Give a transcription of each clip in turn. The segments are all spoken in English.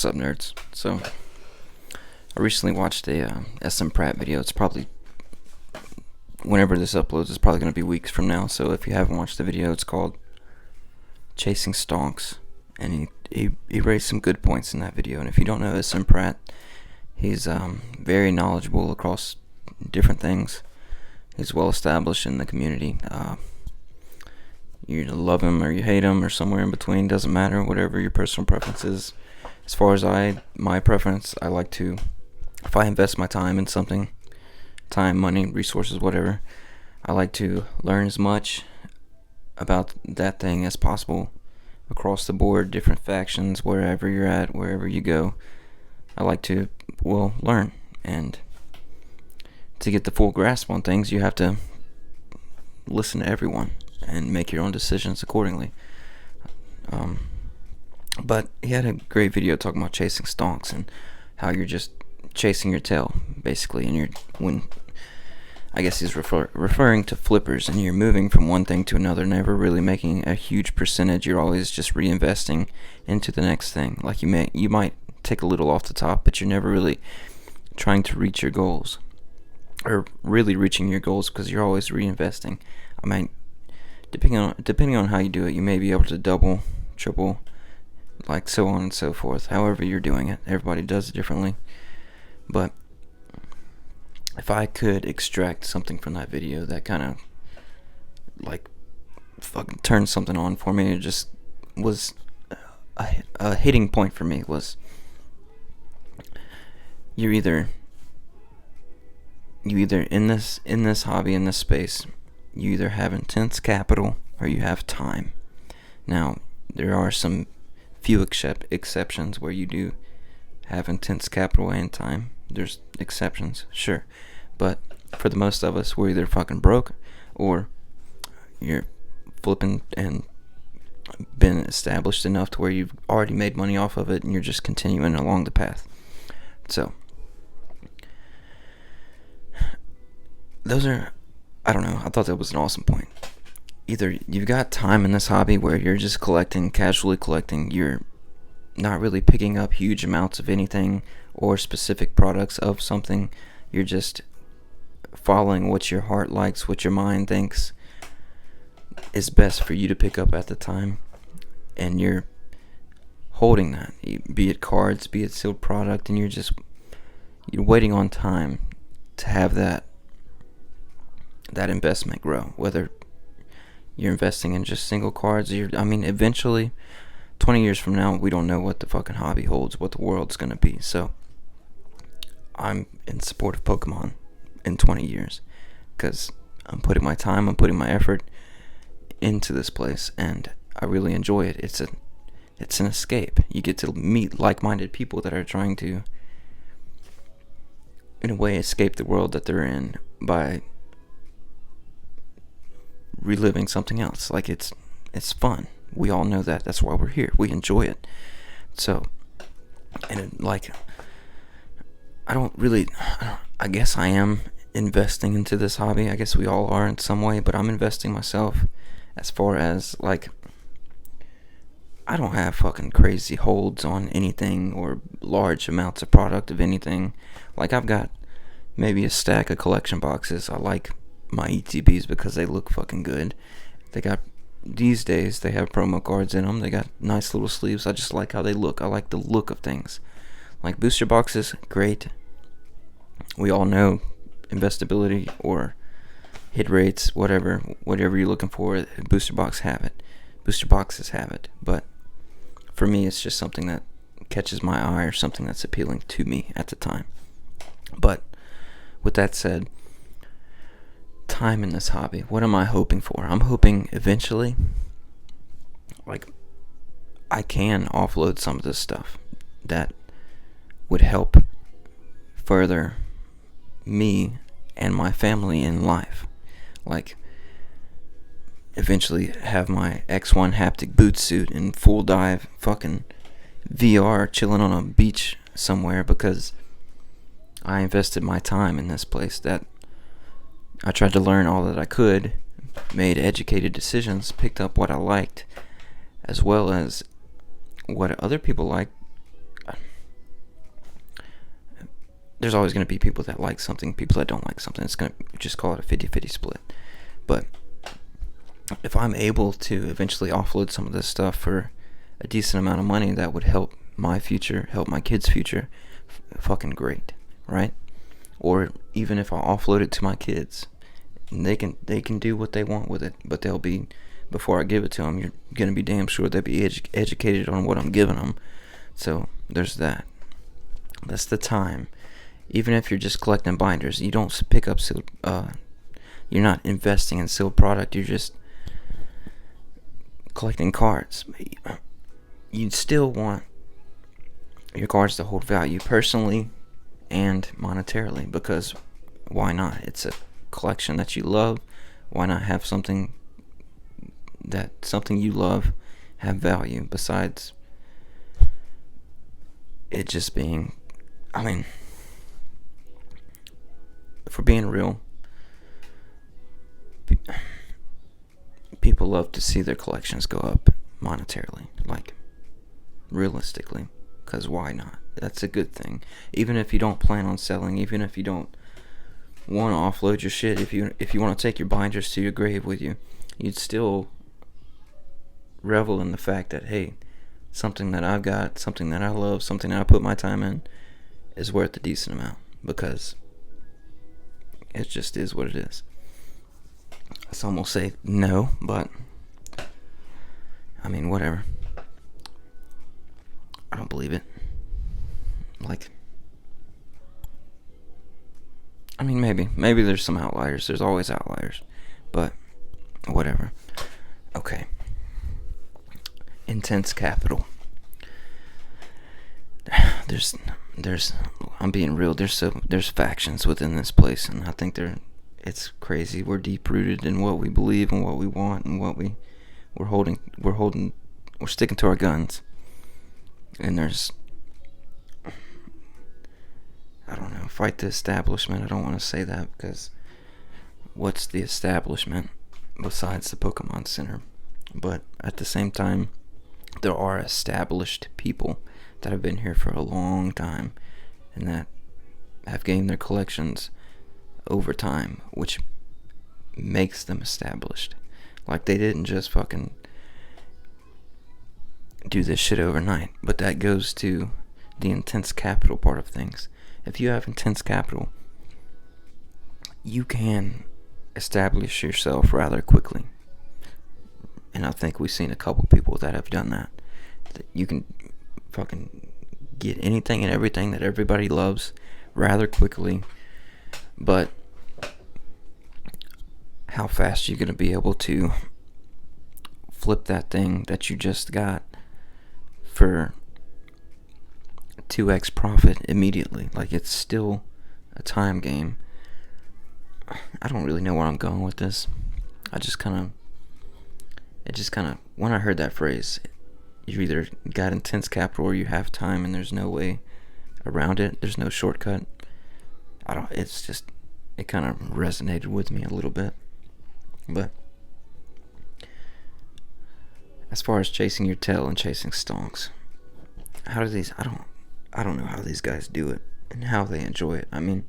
What's up, nerds? So, I recently watched a SM Pratt video. It's probably, whenever this uploads, it's probably going to be weeks from now. So, if you haven't watched the video, it's called Chasing Stonks. And he raised some good points in that video. And if you don't know SM Pratt, he's very knowledgeable across different things. He's well established in the community. You love him or you hate him or somewhere in between, doesn't matter, whatever your personal preference is. As far as my preference, I like to, if I invest my time in something, time, money, resources, whatever, I like to learn as much about that thing as possible across the board, different factions, wherever you're at, wherever you go. I like to, learn. And to get the full grasp on things, you have to listen to everyone and make your own decisions accordingly. But he had a great video talking about chasing stonks and how you're just chasing your tail, basically, and I guess he's referring to flippers, and you're moving from one thing to another, never really making a huge percentage. You're always just reinvesting into the next thing. Like you might take a little off the top, but you're never really trying to reach your goals, or really reaching your goals, because you're always reinvesting. I mean, depending on how you do it, you may be able to double, triple, like so on and so forth. However you're doing it, everybody does it differently. But if I could extract something from that video that kind of like fucking turned something on for me, it just was a hitting point for me, was you either in this hobby, in this space, you either have intense capital or you have time. Now, there are some few exceptions where you do have intense capital and time. There's exceptions, sure. But for the most of us, we're either fucking broke or you're flipping and been established enough to where you've already made money off of it and you're just continuing along the path. So, those are, I don't know, I thought that was an awesome point. Either you've got time in this hobby where you're just casually collecting, you're not really picking up huge amounts of anything or specific products of something, you're just following what your heart likes, what your mind thinks is best for you to pick up at the time, and you're holding that, be it cards, be it sealed product, and you're waiting on time to have that investment grow, whether you're investing in just single cards, eventually 20 years from now, we don't know what the fucking hobby holds, what the world's gonna be. So I'm in support of Pokemon in 20 years, because I'm putting my time, I'm putting my effort into this place, and I really enjoy it. It's an escape. You get to meet like-minded people that are trying to, in a way, escape the world that they're in by reliving something else. Like, it's fun. We all know that. That's why we're here. We enjoy it. So, and I guess I am investing into this hobby. I guess we all are in some way, but I'm investing myself as far as, like, I don't have fucking crazy holds on anything or large amounts of product of anything. Like, I've got maybe a stack of collection boxes. I like my ETBs because they look fucking good. These days they have promo cards in them. They got nice little sleeves. I just like how they look. I like the look of things. Like, booster boxes, great. We all know investability or hit rates, whatever you're looking for, booster boxes have it. But for me, it's just something that catches my eye or something that's appealing to me at the time. But with that said, time in this hobby, what am I hoping for? I'm hoping eventually, like, I can offload some of this stuff that would help further me and my family in life. Like, eventually have my X1 haptic boot suit in full dive fucking VR chilling on a beach somewhere because I invested my time in this place. That I tried to learn all that I could, made educated decisions, picked up what I liked, as well as what other people liked. there's always going to be people that like something, people that don't like something. It's going to just call it a 50-50 split. But if I'm able to eventually offload some of this stuff for a decent amount of money that would help my future, help my kids' future, fucking great, right? Or even if I offload it to my kids, they can do what they want with it, but they'll be, before I give it to them, you're gonna be damn sure they'll be educated on what I'm giving them. So there's that. That's the time. Even if you're just collecting binders, you don't pick up sealed. You're not investing in sealed product. You're just collecting cards. You'd still want your cards to hold value personally and monetarily, because why not? It's a collection that you love. Why not have something you love have value besides it just being, I mean, if we're being real, people love to see their collections go up monetarily, like realistically, because why not? That's a good thing. Even if you don't plan on selling, even if you don't want to offload your shit, if you want to take your binders to your grave with you, you'd still revel in the fact that, hey, something that I've got, something that I love, something that I put my time in is worth a decent amount, because it just is what it is. Some will say no, but I mean, whatever. I don't believe it. Like, I mean, maybe there's some outliers. There's always outliers, but whatever. Okay. Intense capital. There's I'm being real. There's factions within this place, and I think it's crazy. We're deep rooted in what we believe and what we want and what we're sticking to our guns. And there's, I don't know, fight the establishment. I don't want to say that, because what's the establishment besides the Pokemon Center? But at the same time, there are established people that have been here for a long time and that have gained their collections over time, which makes them established. Like, they didn't just fucking do this shit overnight, but that goes to the intense capital part of things. If you have intense capital, you can establish yourself rather quickly. And I think we've seen a couple people that have done that. You can fucking get anything and everything that everybody loves rather quickly, but how fast are you going to be able to flip that thing that you just got for 2x profit immediately? Like, it's still a time game. I don't really know where I'm going with this. It just kind of, when I heard that phrase, you either got intense capital or you have time, and there's no way around it. There's no shortcut. It kind of resonated with me a little bit. But as far as chasing your tail and chasing stonks, I don't know how these guys do it and how they enjoy it. I mean,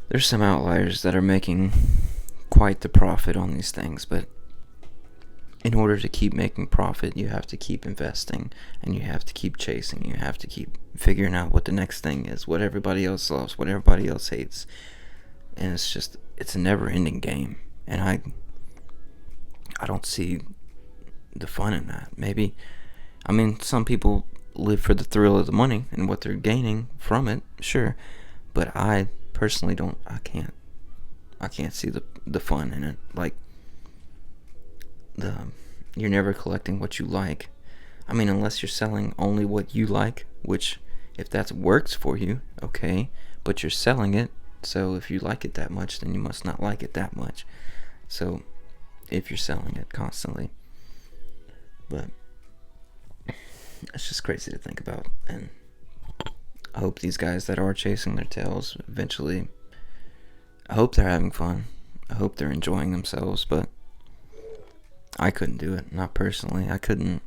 there's some outliers that are making quite the profit on these things, but in order to keep making profit, you have to keep investing, and you have to keep chasing. You have to keep figuring out what the next thing is, what everybody else loves, what everybody else hates. And it's a never-ending game. And I don't see the fun in that. Maybe, I mean, some people live for the thrill of the money and what they're gaining from it, sure. But I personally don't. I can't see the fun in it. Like, you're never collecting what you like. I mean, unless you're selling only what you like, which, if that works for you, okay, but you're selling it, so if you like it that much, then you must not like it that much. So, if you're selling it constantly. But it's just crazy to think about, and I hope these guys that are chasing their tails eventually, I hope they're having fun. I hope they're enjoying themselves, but I couldn't do it, not personally. I couldn't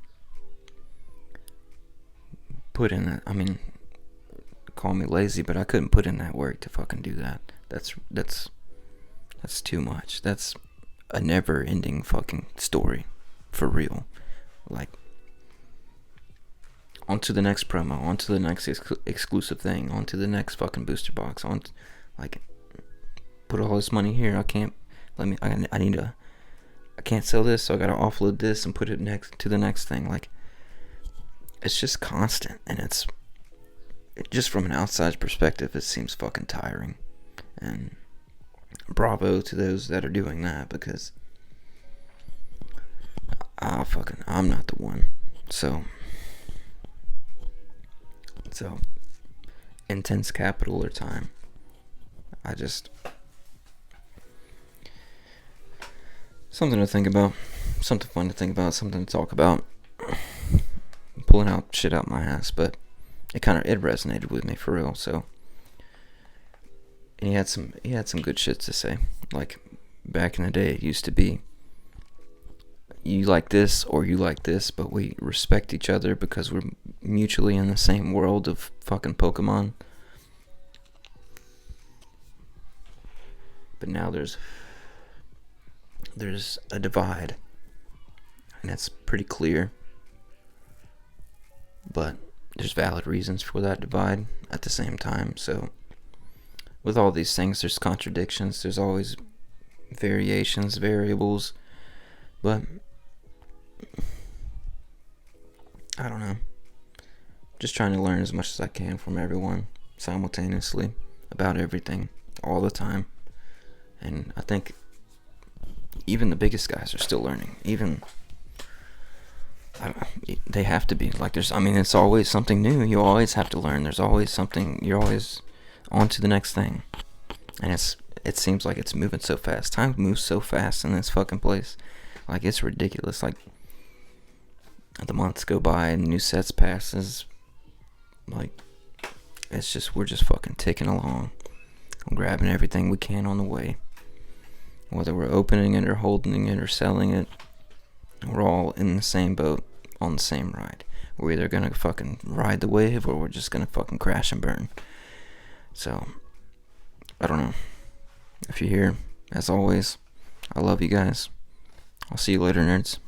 put in it. I mean, call me lazy, but I couldn't put in that work to fucking do that. That's too much. That's a never-ending fucking story, for real. Like, on to the next promo, on to the next exclusive thing, on to the next fucking booster box, like, put all this money here. I can't, I can't sell this, so I gotta offload this and put it next to the next thing. Like, it's just constant, and just from an outside perspective, it seems fucking tiring. And bravo to those that are doing that, because I'm not the one. So intense capital or time. Something to think about, something fun to think about, something to talk about. Pulling out shit out my ass, but it resonated with me for real. So, and he had some good shit to say. Like, back in the day, it used to be, you like this or you like this, but we respect each other because we're mutually in the same world of fucking Pokemon. But now there's a divide, and it's pretty clear. But there's valid reasons for that divide at the same time. So with all these things, there's contradictions. There's always variations, variables. But I don't know. Just trying to learn as much as I can from everyone simultaneously about everything all the time. And I think even the biggest guys are still learning. They have to be. Like, it's always something new. You always have to learn. There's always something. You're always on to the next thing. And it seems like it's moving so fast. Time moves so fast in this fucking place. Like, it's ridiculous. Like, the months go by and new sets passes. Like, we're just fucking ticking along. We're grabbing everything we can on the way. Whether we're opening it or holding it or selling it, we're all in the same boat, on the same ride. We're either gonna fucking ride the wave or we're just gonna fucking crash and burn. So, I don't know. If you're here, as always, I love you guys. I'll see you later, nerds.